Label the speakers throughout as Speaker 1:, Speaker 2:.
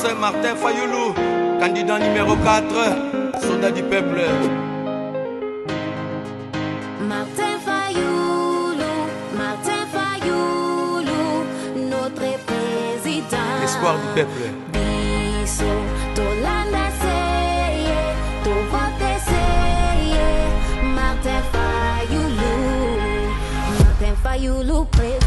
Speaker 1: c'est Martin Fayoulou, candidat numéro 4, soldat du peuple.
Speaker 2: Martin Fayoulou, notre président.
Speaker 1: Espoir du peuple.
Speaker 2: Biso, Tolanda seye, to vote seye. Martin Fayoulou, président.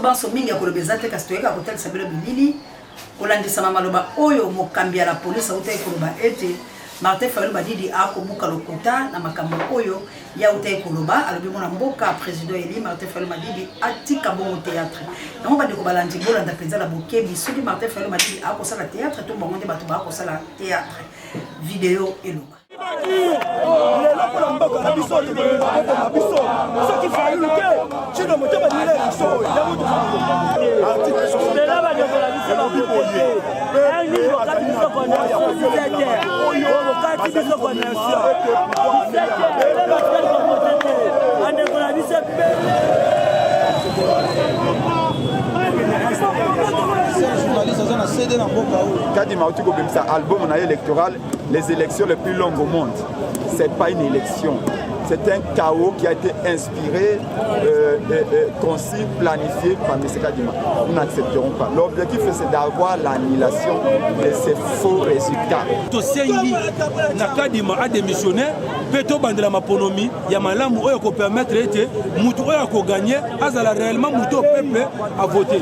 Speaker 3: Banso mingi ya kolobezate kasi toyeka kotel sabelo bilili kolandisa maloba oyo mokambi ya la police autai koloba ete Martin Fayoulou badidi akobuka lokuta na makambo oyo ya autai koloba alobi mona mboka président eli Martin Fayoulou badidi atika bongo théâtre nango bandi ko balandi bolanda penza la bokebi soki Martin Fayoulou badidi akosala théâtre to bango nde bato bakosala théâtre vidéo eloba
Speaker 4: Kadima Otiko Bemsa album électoral, les élections les plus longues au monde. C'est pas une élection, c'est un chaos qui a été inspiré, conçu, planifié par M. Kadima. Nous n'accepterons pas. L'objectif c'est d'avoir l'annulation de ces faux résultats.
Speaker 5: Tosengi na Kadima a démissionné, peto bandela maponomi ya malamu oyo ko permettre ete mutu oyo ko gagner azala réellement mutu au peuple à voter.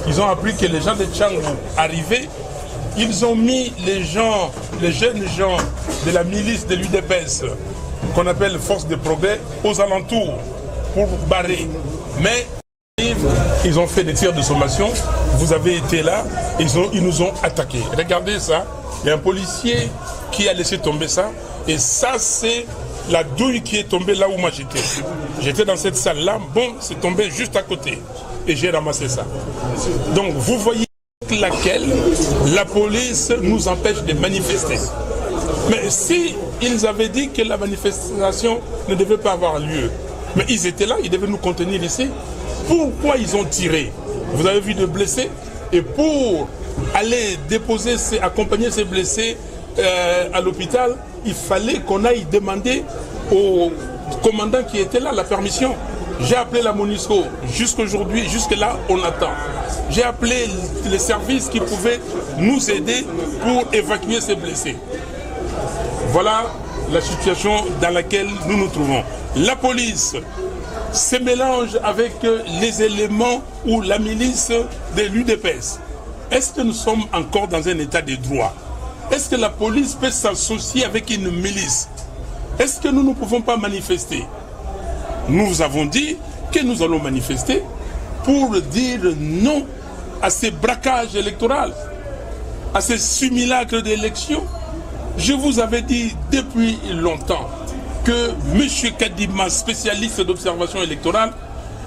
Speaker 6: Ils ont appris que les gens de Tchangou arrivaient, ils ont mis les jeunes gens de la milice de l'UDPS, qu'on appelle Force de Progrès, aux alentours pour barrer. Mais ils ont fait des tirs de sommation, vous avez été là, ils nous ont attaqués. Regardez ça, il y a un policier qui a laissé tomber ça, et ça c'est la douille qui est tombée là où moi j'étais. J'étais dans cette salle-là, bon, c'est tombé juste à côté. Et j'ai ramassé ça. Donc vous voyez laquelle la police nous empêche de manifester. Mais si ils avaient dit que la manifestation ne devait pas avoir lieu, mais ils étaient là, ils devaient nous contenir ici. Pourquoi ils ont tiré? Vous avez vu de blessés, et pour aller déposer, accompagner ces blessés à l'hôpital, il fallait qu'on aille demander au commandant qui était là la permission. J'ai appelé la MONUSCO, jusqu'aujourd'hui, jusque-là, on attend. J'ai appelé les services qui pouvaient nous aider pour évacuer ces blessés. Voilà la situation dans laquelle nous nous trouvons. La police se mélange avec les éléments ou la milice de l'UDPS. Est-ce que nous sommes encore dans un état de droit? Est-ce que la police peut s'associer avec une milice? Est-ce que nous ne pouvons pas manifester? Nous avons dit que nous allons manifester pour dire non à ces braquages électoraux, à ces simulacres d'élections. Je vous avais dit depuis longtemps que M. Kadima, spécialiste d'observation électorale,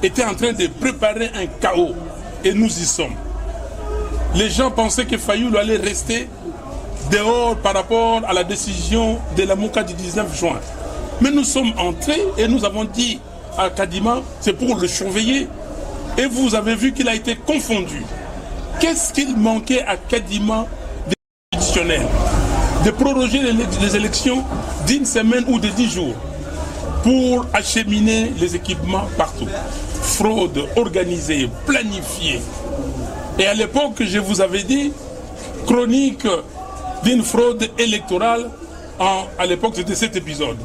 Speaker 6: était en train de préparer un chaos. Et nous y sommes. Les gens pensaient que Fayoulou allait rester dehors par rapport à la décision de la Mouka du 19 juin. Mais nous sommes entrés et nous avons dit à Kadima, c'est pour le surveiller. Et vous avez vu qu'il a été confondu. Qu'est-ce qu'il manquait à Kadima constitutionnel? De proroger les élections d'une semaine ou de 10 jours pour acheminer les équipements partout. Fraude organisée, planifiée. Et à l'époque, je vous avais dit, chronique d'une fraude électorale, à l'époque c'était 7 épisodes.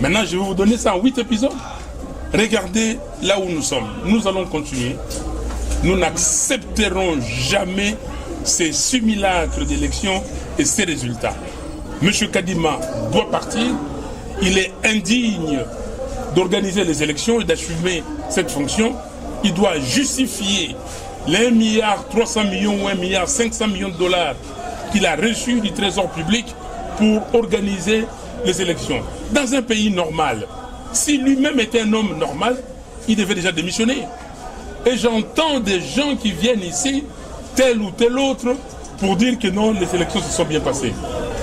Speaker 6: Maintenant, je vais vous donner ça en 8 épisodes. Regardez là où nous sommes. Nous allons continuer. Nous n'accepterons jamais ces simulacres d'élections et ces résultats. M. Kadima doit partir. Il est indigne d'organiser les élections et d'assumer cette fonction. Il doit justifier les 1,3 milliard ou 1,5 milliard de dollars qu'il a reçus du Trésor public pour organiser les élections. Dans un pays normal, si lui-même était un homme normal, il devait déjà démissionner. Et j'entends des gens qui viennent ici, tel ou tel autre, pour dire que non, les élections se sont bien passées.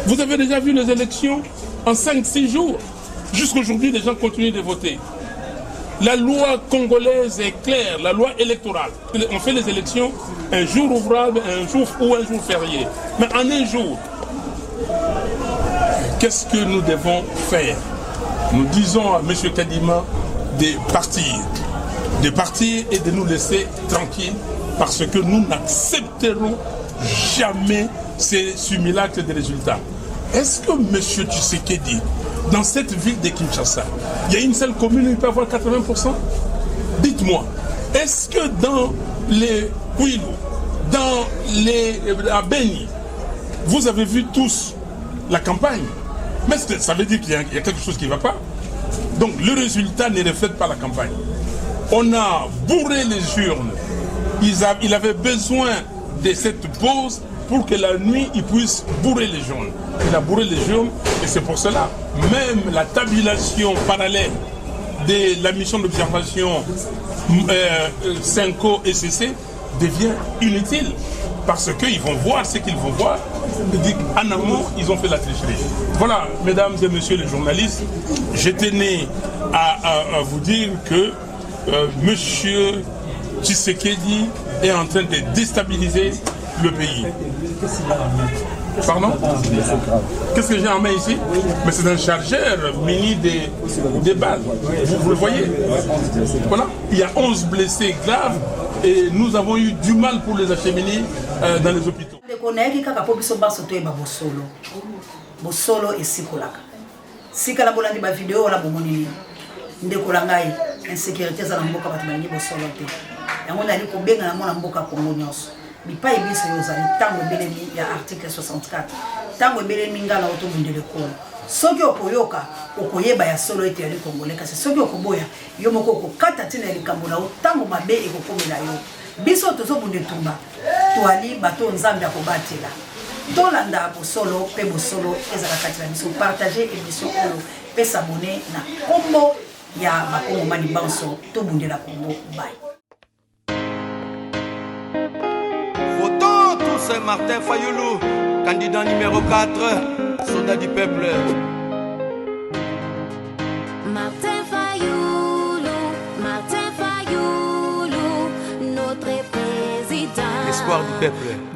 Speaker 6: Vous avez déjà vu les élections en 5-6 jours. Jusqu'aujourd'hui, les gens continuent de voter. La loi congolaise est claire, la loi électorale. On fait les élections un jour ouvrable, un jour ou un jour férié. Mais en un jour, qu'est-ce que nous devons faire? Nous disons à M. Kadima de partir et de nous laisser tranquilles parce que nous n'accepterons jamais ces simulacres de résultats. Est-ce que M. Tshisekedi, dans cette ville de Kinshasa, il y a une seule commune où il peut avoir 80%? Dites-moi, est-ce que dans les Kwilu, dans les Beni, vous avez vu tous la campagne? Mais ça veut dire qu'il y a quelque chose qui ne va pas. Donc le résultat ne reflète pas la campagne. On a bourré les urnes. Il avait besoin de cette pause pour que la nuit, il puisse bourrer les urnes. Il a bourré les urnes et c'est pour cela, même la tabulation parallèle de la mission d'observation Senko et CC devient inutile. Parce qu'ils vont voir ce qu'ils vont voir. En amont, ils ont fait la tricherie. Voilà, mesdames et messieurs les journalistes, je tenais à vous dire que M. Tshisekedi est en train de déstabiliser le pays. Pardon? Qu'est-ce que j'ai en main ici? Mais c'est un chargeur muni des balles. Vous le voyez? Voilà. Il y a 11 blessés graves et nous avons eu du mal pour les acheminer dans les hôpitaux.
Speaker 3: Bosolo esikolaka. Sika la bolandi ba vidéo la bomoni ndekola ngai insécurité za mboka batu balingi bosolo te. Yango nali ko benga na mona mboka Kongo nyonso. Bipa ebiso yoza tango belemi ya article 64. Tango belemi ngala oto bundele ko. Soki okoyoka okoyeba ya solo ete ya Congolais kasi soki okoboya yo moko ko kata tina ya likambo na tango mabe ekokomela yo. Biso tozo bunde tumba. Toali bato nzambe akobatela. Tolanda Bosolo, pe Bosolo, ezala kati na biso partager émission oyo, pe s'abonner na kombo ya bakongo mani banso to bundela Congo. Bye.
Speaker 1: Votons tous Excellence Martin Fayoulou, candidat numéro 4, soldat du peuple.
Speaker 2: Martin Fayoulou, notre président.
Speaker 1: Espoir du peuple.